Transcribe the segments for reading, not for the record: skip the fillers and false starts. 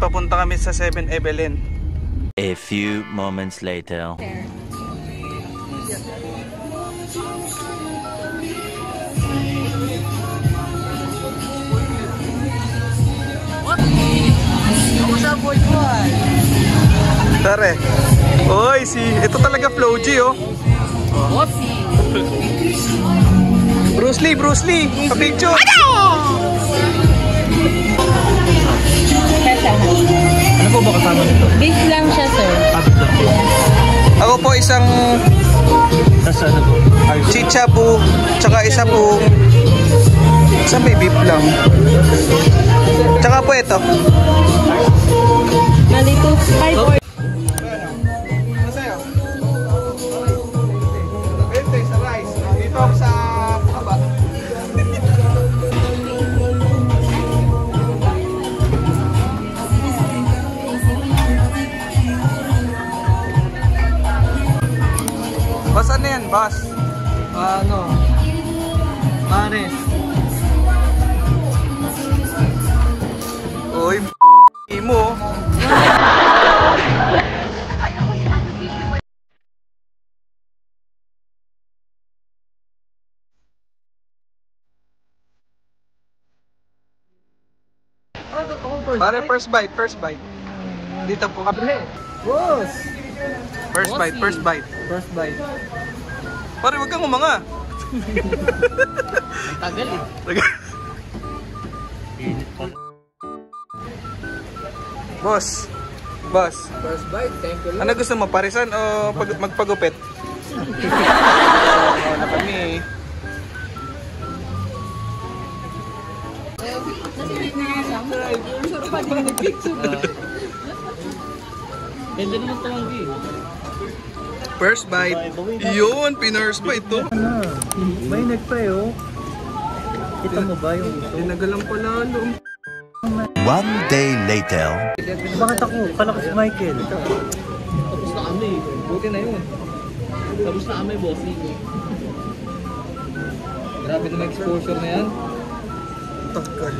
papunta kami sa 7-Evelyn. A few moments later. Tare. Oy, ito talaga Flo G, oh. Bruce Lee, pa-picture. Ano po ba kasama nito? Beef lang siya, sir. Beef lang po. Ako po isang Tapos ano po? chichabu, tsaka isa po isang may beef lang. Tsaka po ito. Malito. 5 Masaya. Bente sa rice. Dito ako sa haba. Boss, ano yan, boss? Ano? Pares. Uy, mo. Pare, first bite. Dito po. Boss! First bite. First bite. Pare, wag kang umanga. Tagal eh. Boss. First bite, thank you. Ano gusto mo, parisan o magpagupit? Na kami. Ganda naman talaga eh. First bite. Yun, pinurse bite to. May nagpa oh. Kita mo ba yung ito? Tinagalang pa lalo. One day later. Bakit ako? Kala ko si Michael. Tapos na kami. Buti na yun. Tapos na kami, bossing. Grabe na exposure na yan. Tagal.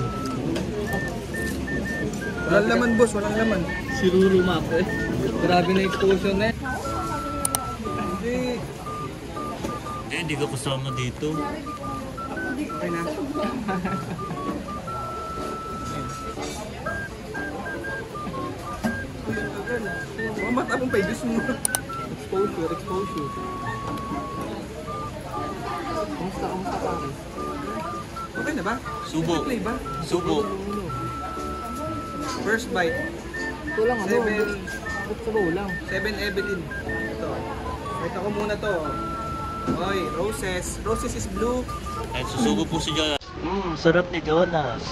Walang laman, boss. Walang laman. Siruruma ako eh. Grabe na exposure na yan. Hindi ka kasama dito. Okay na. Mamat akong pages mo. Exposure. Kumusta pare? Okay na ba? Subo. Play ba? Subo. First bite. Ito lang ano. Sabaw lang. 7-Evelyn. Ito. Ito ko muna to. Oy, roses. Roses is blue. At susubo po si Jonas. Sarap ni Jonas.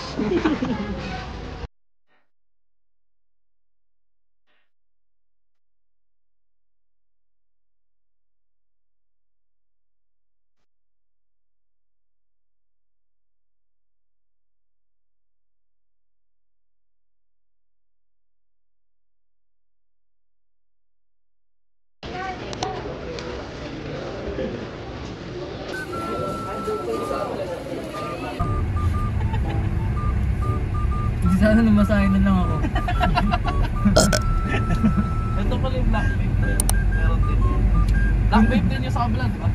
Sana lumasahin na lang ako. Ito pala yung black vape. Meron din. Black vape din yung sa kabila, di ba?